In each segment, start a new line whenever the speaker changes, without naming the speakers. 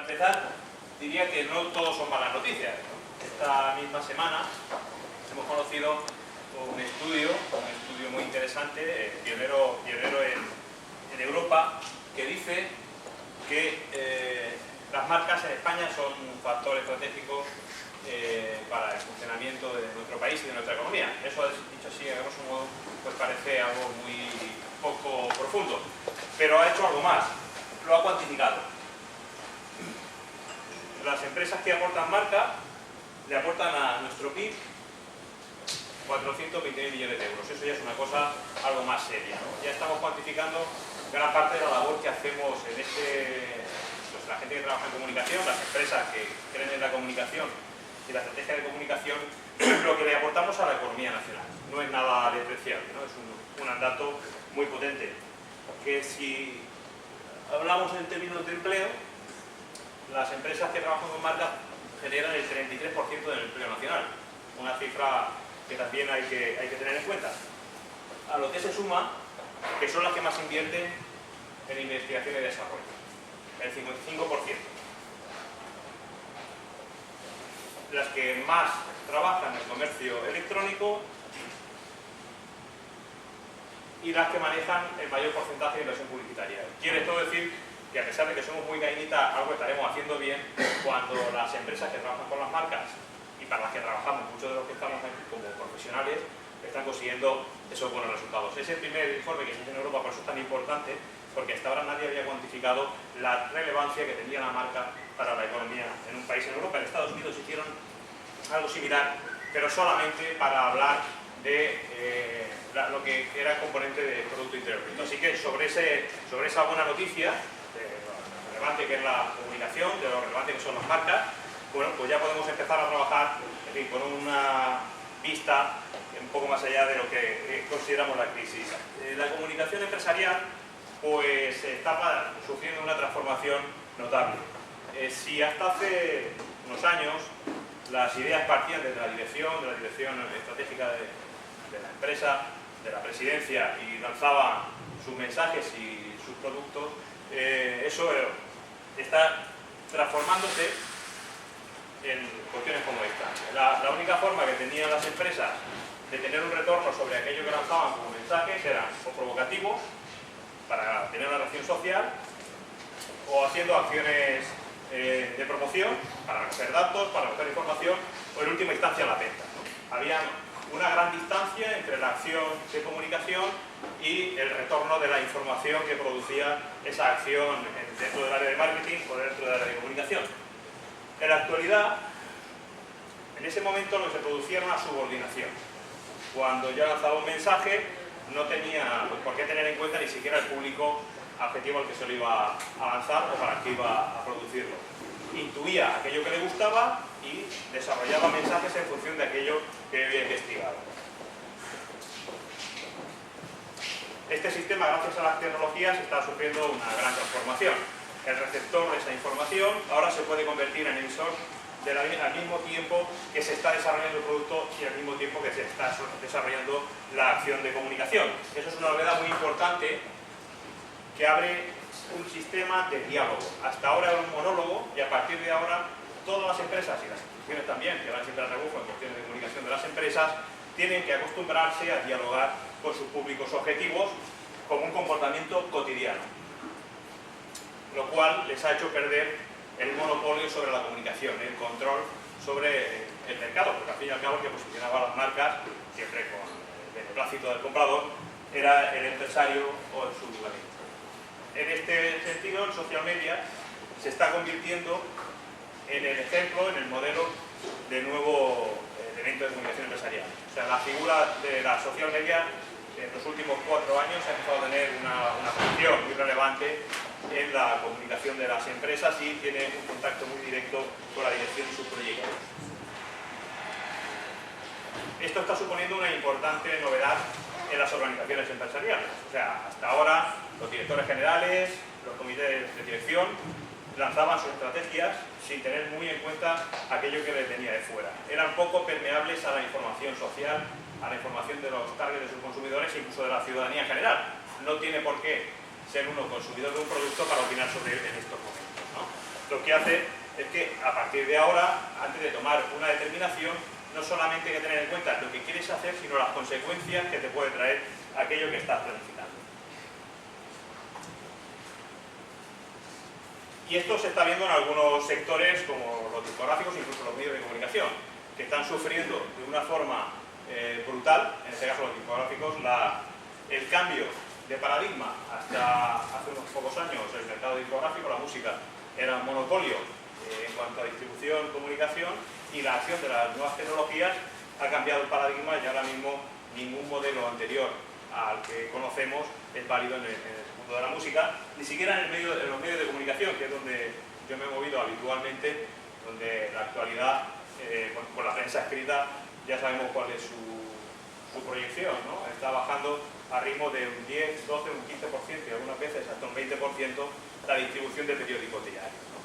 empezar, diría que no todos son malas noticias, ¿no? Esta misma semana hemos conocido un estudio muy interesante, pionero en Europa, que dice que las marcas en España son un factor estratégico para el funcionamiento de nuestro país y de nuestra economía. Eso, dicho así, a grosso modo, pues parece algo muy poco profundo, pero ha hecho algo más, lo ha cuantificado. Las empresas que aportan marca le aportan a nuestro PIB 420.000 millones de euros. Eso ya es una cosa algo más seria, ¿no? Ya estamos cuantificando gran parte de la labor que hacemos en pues la gente que trabaja en comunicación, las empresas que creen en la comunicación y la estrategia de comunicación, lo que le aportamos a la economía nacional. No es nada despreciable, ¿no? Es un dato muy potente. Que si hablamos en términos de empleo, las empresas que trabajan con marcas generan el 33% del empleo nacional. Una cifra que también hay que tener en cuenta. A lo que se suma que son las que más invierten en investigación y desarrollo, el 55%. Las que más trabajan en comercio electrónico y las que manejan el mayor porcentaje de inversión publicitaria. Quiere esto decir que a pesar de que somos muy gallinitas, algo estaremos haciendo bien cuando las empresas que trabajan con las marcas y para las que trabajamos, muchos de los que estamos aquí como profesionales, están consiguiendo esos buenos resultados. Es el primer informe que se hizo en Europa, por eso es tan importante, porque hasta ahora nadie había cuantificado la relevancia que tenía la marca para la economía en un país en Europa. En Estados Unidos hicieron algo similar, pero solamente para hablar de lo que era el componente del Producto Interior Bruto. Así que sobre esa buena noticia, de lo relevante que es la comunicación, de lo relevante que son las marcas, bueno, pues ya podemos empezar a trabajar, en fin, con una vista un poco más allá de lo que consideramos la crisis. La comunicación empresarial pues está sufriendo una transformación notable. Si hasta hace unos años las ideas partían desde la dirección estratégica de la empresa, de la presidencia, y lanzaban sus mensajes y sus productos, eso está transformándose en cuestiones como esta. La única forma que tenían las empresas de tener un retorno sobre aquello que lanzaban como mensajes eran o provocativos, para tener una reacción social, o haciendo acciones de promoción, para recoger datos, para recoger información, o en última instancia la venta, ¿no? Había una gran distancia entre la acción de comunicación y el retorno de la información que producía esa acción dentro del área de marketing o dentro del área de comunicación. En la actualidad, en ese momento lo que se producía era una subordinación. Cuando yo lanzaba un mensaje, no tenía por qué tener en cuenta ni siquiera el público objetivo al que se lo iba a lanzar o para qué iba a producirlo. Intuía aquello que le gustaba y desarrollaba mensajes en función de aquello que había investigado. Este sistema, gracias a las tecnologías, está sufriendo una gran transformación. El receptor de esa información ahora se puede convertir en emisor al mismo tiempo que se está desarrollando el producto y al mismo tiempo que se está desarrollando la acción de comunicación. Eso es una novedad muy importante que abre un sistema de diálogo. Hasta ahora era un monólogo y a partir de ahora todas las empresas y las instituciones también, que van siempre al rebufo en cuestiones de comunicación de las empresas, tienen que acostumbrarse a dialogar con sus públicos objetivos como un comportamiento cotidiano, lo cual les ha hecho perder el monopolio sobre la comunicación, el control sobre el mercado, porque al fin y al cabo el que posicionaba las marcas, siempre con el beneplácito del comprador, era el empresario o el sublugario. En este sentido, el social media se está convirtiendo en el ejemplo, en el modelo de nuevo elemento de comunicación empresarial. O sea, la figura de la social media en los últimos 4 años ha empezado a tener una función muy relevante en la comunicación de las empresas y tiene un contacto muy directo con la dirección de sus proyectos. Esto está suponiendo una importante novedad en las organizaciones empresariales. O sea, hasta ahora los directores generales, los comités de dirección lanzaban sus estrategias sin tener muy en cuenta aquello que les venía de fuera. Eran poco permeables a la información social, a la información de los targets de sus consumidores e incluso de la ciudadanía en general. No tiene por qué ser uno consumidor de un producto para opinar sobre él en estos momentos, ¿no? lo que hace es que a partir de ahora, antes de tomar una determinación, no solamente hay que tener en cuenta lo que quieres hacer, sino las consecuencias que te puede traer aquello que estás planificando. Y esto se está viendo en algunos sectores como los discográficos, incluso los medios de comunicación, que están sufriendo de una forma brutal, en este caso los discográficos, el cambio de paradigma. Hasta hace unos pocos años el mercado discográfico, la música, era un monopolio en cuanto a distribución, comunicación, y la acción de las nuevas tecnologías ha cambiado el paradigma y ahora mismo ningún modelo anterior al que conocemos es válido en el mundo de la música, ni siquiera en los medios de comunicación, que es donde yo me he movido habitualmente, donde en la actualidad, con la prensa escrita, ya sabemos cuál es su proyección, ¿no? Está bajando a ritmo de un 10, 12, un 15% y algunas veces hasta un 20% la distribución de periódicos diarios, ¿no?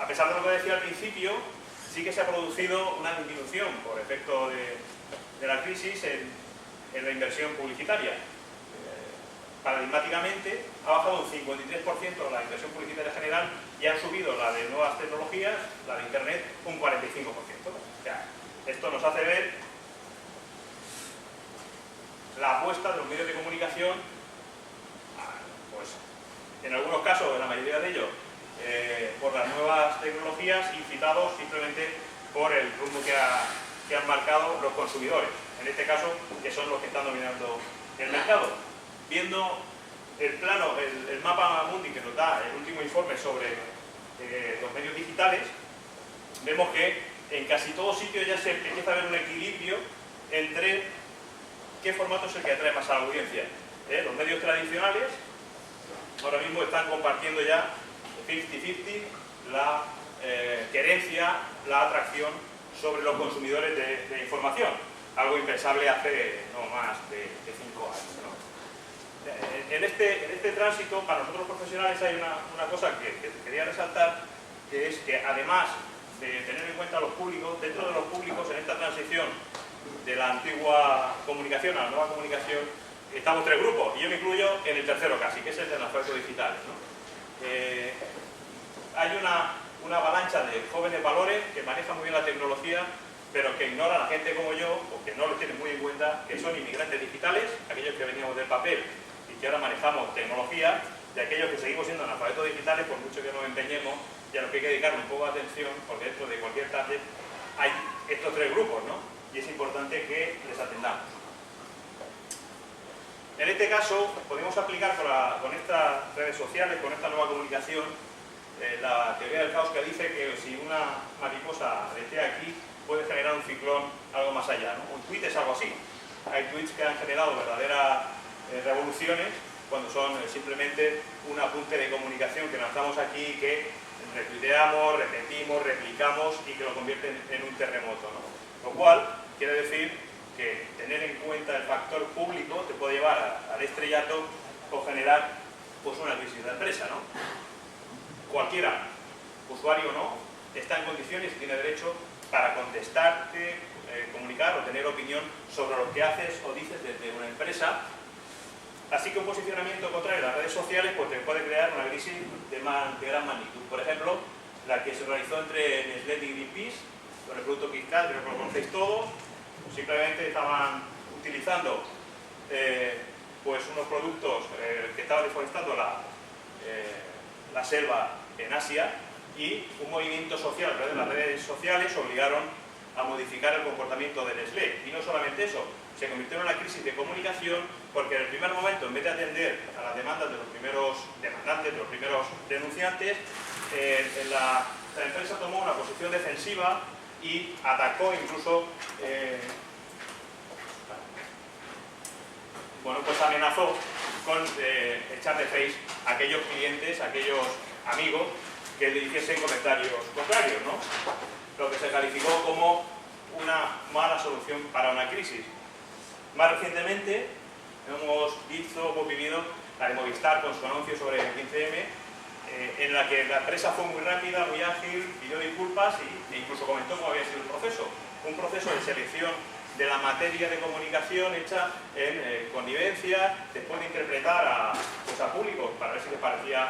A pesar de lo que decía al principio, sí que se ha producido una disminución por efecto de la crisis en la inversión publicitaria. Paradigmáticamente ha bajado un 53% la inversión publicitaria general y han subido la de nuevas tecnologías, la de Internet, un 45%. O sea, esto nos hace ver la apuesta de los medios de comunicación, pues en algunos casos, en la mayoría de ellos, por las nuevas tecnologías, incitados simplemente por el rumbo que han marcado los consumidores, en este caso, que son los que están dominando el mercado. Viendo el plano, el mapa mundi que nos da el último informe sobre los medios digitales, vemos que en casi todos sitios ya se empieza a ver un equilibrio entre qué formato es el que atrae más a la audiencia. Los medios tradicionales ahora mismo están compartiendo ya 50-50 la querencia, la atracción sobre los consumidores de información, algo impensable hace no más de 5 años, ¿no? En este tránsito, para nosotros profesionales, hay una cosa que quería resaltar, que es que además de tener en cuenta a los públicos, dentro de los públicos, en esta transición de la antigua comunicación a la nueva comunicación, estamos 3 grupos, y yo me incluyo en el tercero casi, que es el de analfabetos digitales, ¿no? Hay una avalancha de jóvenes valores que manejan muy bien la tecnología, pero que ignoran a gente como yo, o que no lo tienen muy en cuenta, que son inmigrantes digitales, aquellos que veníamos del papel y que ahora manejamos tecnología, y aquellos que seguimos siendo analfabetos digitales, por mucho que nos empeñemos, y a los que hay que dedicarle un poco de atención, porque dentro de cualquier target hay estos 3 grupos, ¿no? Y es importante que les atendamos. En este caso, podemos aplicar con estas redes sociales, con esta nueva comunicación, la teoría del caos, que dice que si una mariposa aletea aquí, puede generar un ciclón algo más allá, ¿no? Un tweet es algo así. Hay tweets que han generado verdaderas revoluciones cuando son simplemente un apunte de comunicación que lanzamos aquí, que retuiteamos, repetimos, replicamos y que lo convierten en un terremoto, ¿no? Lo cual quiere decir que tener en cuenta el factor público te puede llevar al estrellato o generar pues una crisis de empresa, ¿no? Cualquiera, usuario o no, está en condiciones y tiene derecho para contestarte, comunicar o tener opinión sobre lo que haces o dices desde una empresa. Así que un posicionamiento contrario a las redes sociales pues te puede crear una crisis de gran magnitud. Por ejemplo, la que se realizó entre Nestlé y Greenpeace, con el producto KitKat, creo que lo conocéis todos. Simplemente estaban utilizando pues unos productos que estaban deforestando la selva en Asia, y un movimiento social a través de las redes sociales obligaron a modificar el comportamiento de Nestlé. Y no solamente eso, se convirtió en una crisis de comunicación, porque en el primer momento, en vez de atender a las demandas de los primeros demandantes, de los primeros denunciantes, la empresa tomó una posición defensiva y atacó incluso, bueno, pues amenazó con echar de face a aquellos clientes, a aquellos amigos que le hiciesen comentarios contrarios, ¿no? Lo que se calificó como una mala solución para una crisis. Más recientemente hemos vivido la de Movistar con su anuncio sobre el 15M, en la que la empresa fue muy rápida, muy ágil, pidió disculpas e incluso comentó cómo había sido el proceso. Un proceso de selección de la materia de comunicación hecha en connivencia, después de interpretar a público para ver si les parecía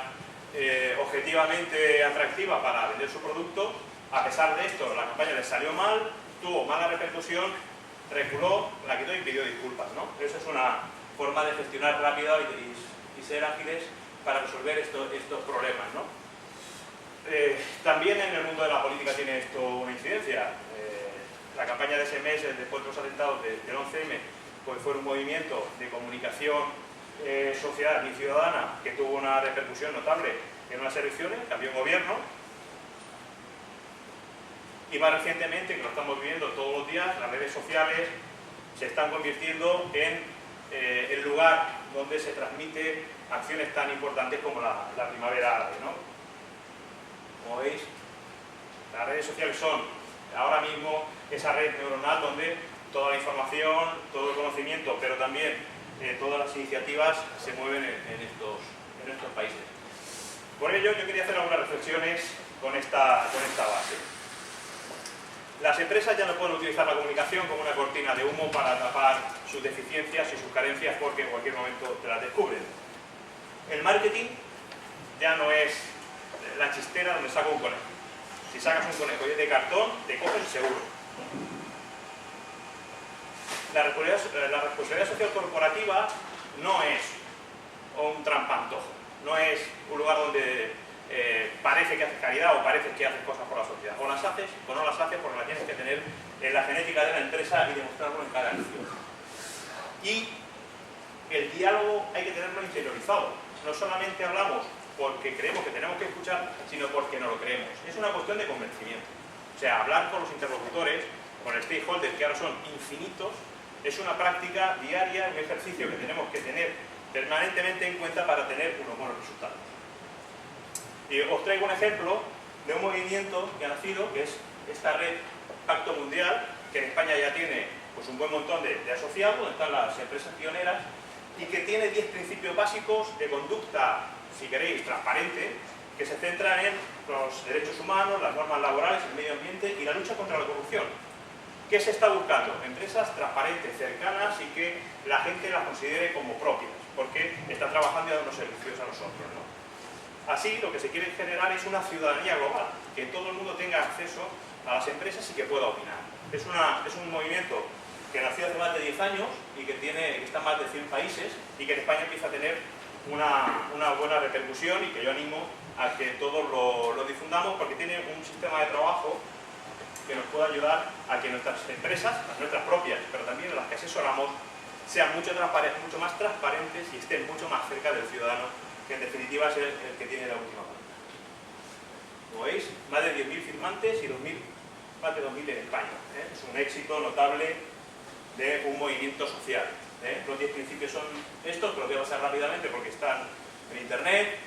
objetivamente atractiva para vender su producto. A pesar de esto, la campaña les salió mal, tuvo mala repercusión, reculó, la quitó y pidió disculpas, ¿no? Eso es una forma de gestionar rápida y ser ágiles para resolver estos problemas, ¿no? También en el mundo de la política tiene esto una incidencia. La campaña de ese mes, después de los atentados del 11M, pues fue un movimiento de comunicación social y ciudadana que tuvo una repercusión notable en unas elecciones, cambió un gobierno. Y más recientemente, que lo estamos viviendo todos los días, las redes sociales se están convirtiendo en el lugar donde se transmiten acciones tan importantes como la primavera árabe, ¿no? Como veis, las redes sociales son ahora mismo esa red neuronal donde toda la información, todo el conocimiento, pero también todas las iniciativas se mueven en estos países. Por ello, yo quería hacer algunas reflexiones con esta base. Las empresas ya no pueden utilizar la comunicación como una cortina de humo para tapar sus deficiencias y sus carencias porque en cualquier momento te las descubren. El marketing ya no es la chistera donde saco un conejo. Si sacas un conejo y es de cartón, te cogen seguro. La responsabilidad social corporativa no es un trampantojo, no es un lugar donde parece que haces caridad o parece que haces cosas por la sociedad. O las haces o no las haces porque las tienes que tener en la genética de la empresa y demostrarlo en cada acción. Y el diálogo hay que tenerlo interiorizado. No solamente hablamos porque creemos que tenemos que escuchar, sino porque no lo creemos. Es una cuestión de convencimiento. O sea, hablar con los interlocutores, con los stakeholders, que ahora son infinitos, es una práctica diaria, un ejercicio que tenemos que tener permanentemente en cuenta para tener unos buenos resultados. Y os traigo un ejemplo de un movimiento que ha nacido, que es esta red Pacto Mundial, que en España ya tiene pues, un buen montón de asociados, donde están las empresas pioneras, y que tiene 10 principios básicos de conducta, si queréis, transparente, que se centran en los derechos humanos, las normas laborales, el medio ambiente y la lucha contra la corrupción. ¿Qué se está buscando? Empresas transparentes, cercanas y que la gente las considere como propias, porque están trabajando y dando servicios a nosotros, ¿no? Así, lo que se quiere generar es una ciudadanía global, que todo el mundo tenga acceso a las empresas y que pueda opinar. Es un movimiento que nació hace más de 10 años y que está en más de 100 países y que en España empieza a tener una buena repercusión y que yo animo a que todos lo difundamos porque tiene un sistema de trabajo que nos pueda ayudar a que nuestras empresas, las nuestras propias, pero también las que asesoramos, sean mucho más transparentes y estén mucho más cerca del ciudadano, que en definitiva es el que tiene la última palabra. Como veis, más de 10.000 firmantes y más de 2.000 en España. Es un éxito notable de un movimiento social. Los 10 principios son estos, que los voy a pasar rápidamente porque están en internet.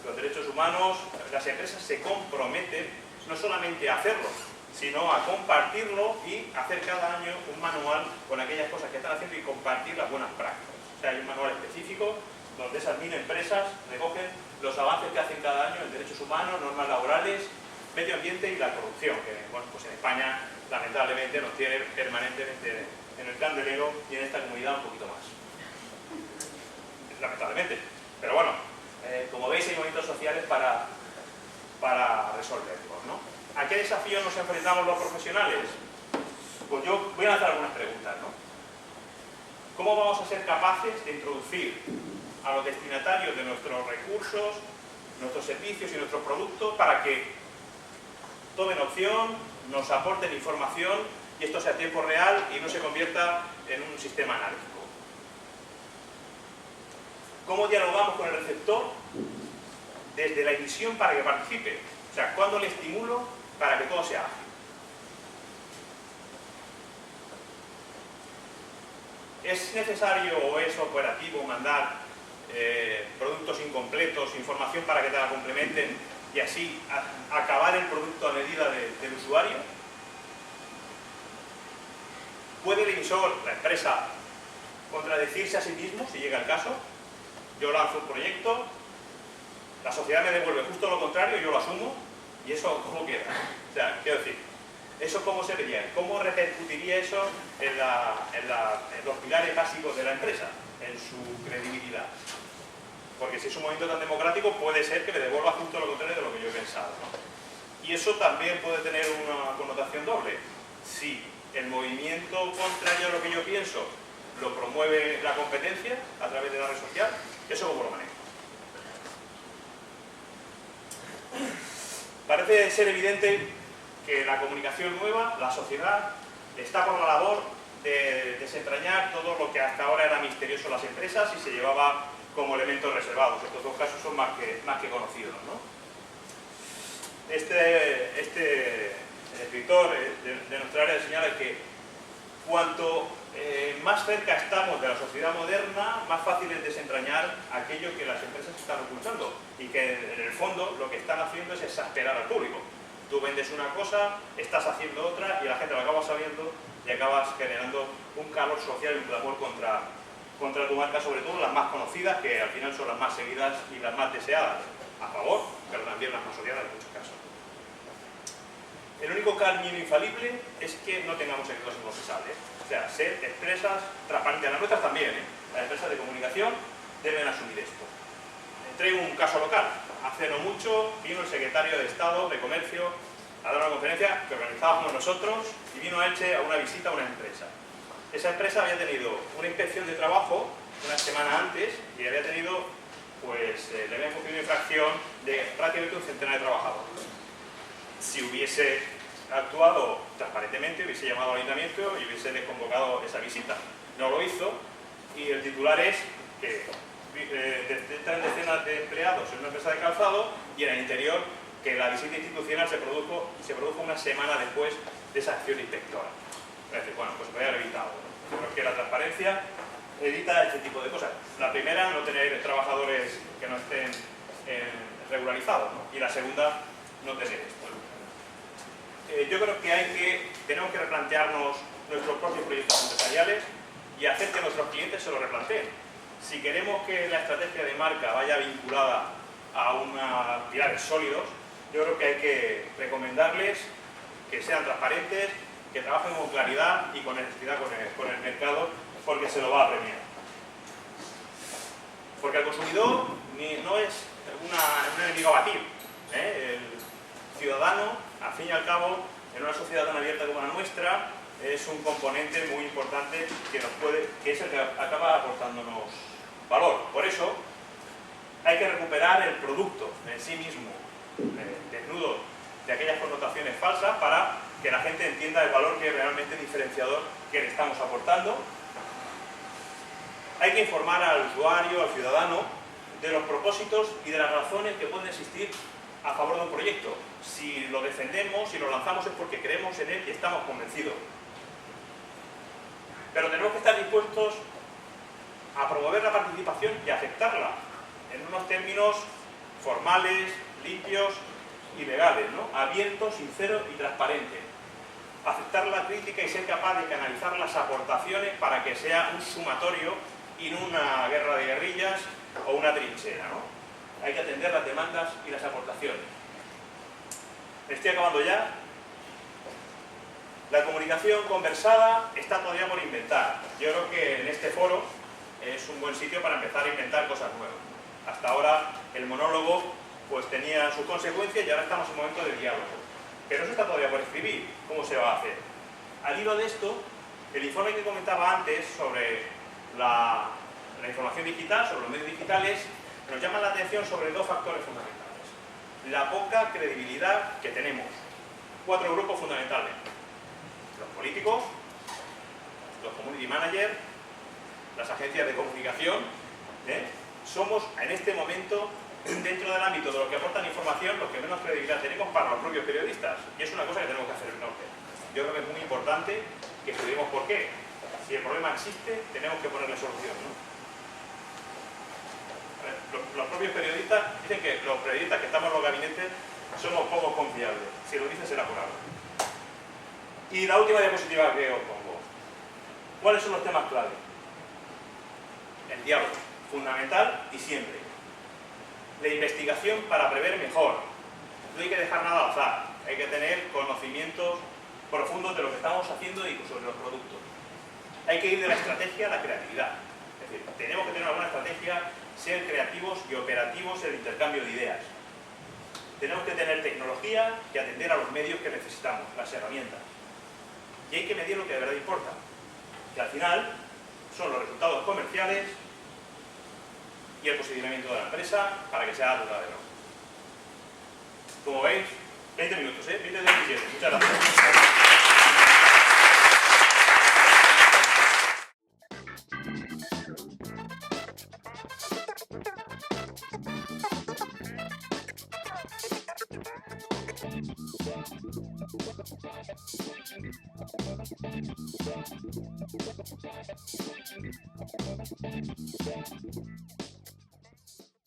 Los derechos humanos, las empresas se comprometen no solamente a hacerlo, sino a compartirlo y hacer cada año un manual con aquellas cosas que están haciendo y compartir las buenas prácticas. O sea, hay un manual específico donde esas 1000 empresas recogen los avances que hacen cada año en derechos humanos, normas laborales, medio ambiente y la corrupción, que bueno, pues en España lamentablemente nos tiene permanentemente en el candelero y en esta comunidad un poquito más. Lamentablemente. Pero bueno, como veis hay movimientos sociales para resolverlos, ¿no? ¿A qué desafíos nos enfrentamos los profesionales? Pues yo voy a lanzar algunas preguntas, ¿no? ¿Cómo vamos a ser capaces de introducir a los destinatarios de nuestros recursos, nuestros servicios y nuestros productos para que tomen opción, nos aporten información y esto sea a tiempo real y no se convierta en un sistema anárquico? ¿Cómo dialogamos con el receptor desde la emisión para que participe? O sea, ¿cuándo le estimulo para que todo sea ágil? ¿Es necesario o es operativo mandar productos incompletos, información para que te la complementen y así acabar el producto a medida del usuario? ¿Puede el emisor, la empresa, contradecirse a sí mismo si llega el caso? Yo lanzo un proyecto, la sociedad me devuelve justo lo contrario, yo lo asumo y eso como queda. O sea, quiero decir, ¿Eso cómo se vería? ¿Cómo repercutiría eso en los pilares básicos de la empresa, en su credibilidad? Porque si es un movimiento tan democrático, puede ser que me devuelva justo lo contrario de lo que yo he pensado, ¿no? Y eso también puede tener una connotación doble. Si el movimiento contrario a lo que yo pienso lo promueve la competencia a través de la red social, ¿eso cómo lo manejo? Parece ser evidente que la comunicación nueva, la sociedad, está por la labor de desentrañar todo lo que hasta ahora era misterioso en las empresas y se llevaba como elementos reservados. Estos dos casos son más que conocidos, ¿no? Este escritor de nuestra área señala que cuanto más cerca estamos de la sociedad moderna, más fácil es desentrañar aquello que las empresas están ocultando y que en el fondo lo que están haciendo es exasperar al público. Tú vendes una cosa, estás haciendo otra y la gente lo acaba sabiendo y acabas generando un calor social y un clamor contra tu marca, sobre todo las más conocidas, que al final son las más seguidas y las más deseadas, a favor, pero también las más odiadas en muchos casos. El único camino infalible es que no tengamos secretos inconfesables. O sea, ser empresas transparentes. Las nuestras también, las empresas de comunicación deben asumir esto. Traigo un caso local. Hace no mucho vino el secretario de Estado de Comercio a dar una conferencia que organizábamos nosotros y vino a Elche a una visita a una empresa. Esa empresa había tenido una inspección de trabajo una semana antes y había tenido, pues, le habían cometido una infracción de prácticamente un centenar de trabajadores. Si hubiese actuado transparentemente, hubiese llamado al ayuntamiento y hubiese desconvocado esa visita. No lo hizo y el titular es que detectan decenas de empleados en una empresa de calzado y en el interior que la visita institucional se produjo una semana después de esa acción inspectora. Es decir, bueno, pues podría haber evitado. Porque la transparencia evita este tipo de cosas. La primera, no tener trabajadores que no estén regularizados, ¿no? Y la segunda, no tener esto. Yo creo que tenemos que replantearnos nuestros propios proyectos empresariales y hacer que nuestros clientes se lo replanteen. Si queremos que la estrategia de marca vaya vinculada a pilares sólidos, yo creo que hay que recomendarles que sean transparentes, que trabajen con claridad y con honestidad con el mercado, porque se lo va a premiar. Porque el consumidor no es un enemigo a batir, ¿eh? El ciudadano, al fin y al cabo, en una sociedad tan abierta como la nuestra, es un componente muy importante que es el que acaba aportándonos valor. Por eso hay que recuperar el producto en sí mismo, desnudo de aquellas connotaciones falsas, para que la gente entienda el valor que es realmente diferenciador que le estamos aportando. Hay que informar al usuario, al ciudadano, de los propósitos y de las razones que pueden existir a favor de un proyecto. Si lo defendemos, si lo lanzamos, es porque creemos en él y estamos convencidos. Pero tenemos que estar dispuestos a promover la participación y a aceptarla en unos términos formales, limpios y legales, ¿no? Abiertos, sinceros y transparentes. Aceptar la crítica y ser capaz de canalizar las aportaciones para que sea un sumatorio y no una guerra de guerrillas o una trinchera, ¿no? Hay que atender las demandas y las aportaciones. Estoy acabando ya. La comunicación conversada está todavía por inventar. Yo creo que en este foro es un buen sitio para empezar a inventar cosas nuevas. Hasta ahora el monólogo pues tenía sus consecuencias y ahora estamos en un momento de diálogo. Pero eso está todavía por escribir. ¿Cómo se va a hacer? Al hilo de esto, el informe que comentaba antes sobre la información digital, sobre los medios digitales, nos llama la atención sobre dos factores fundamentales. La poca credibilidad que tenemos. 4 grupos fundamentales. Los políticos, los community managers, las agencias de comunicación. Somos en este momento, dentro del ámbito de los que aportan información, los que menos credibilidad tenemos para los propios periodistas. Y es una cosa que tenemos que hacer en norte. Yo creo que es muy importante que estudiemos por qué. Si el problema existe, tenemos que ponerle solución, ¿no? Los propios periodistas dicen que los periodistas que estamos en los gabinetes somos poco confiables. Si lo dicen será por algo. Y la última diapositiva que os pongo. ¿Cuáles son los temas clave? El diálogo, fundamental y siempre. La investigación para prever mejor. No hay que dejar nada al azar. Hay que tener conocimientos profundos de lo que estamos haciendo y sobre los productos. Hay que ir de la estrategia a la creatividad. Es decir, tenemos que tener una buena estrategia, ser creativos y operativos en el intercambio de ideas. Tenemos que tener tecnología y atender a los medios que necesitamos, las herramientas. Y hay que medir lo que de verdad importa, que al final son los resultados comerciales y el posicionamiento de la empresa para que sea duradero. Como veis, 20 minutos, 20 de 27. Muchas gracias.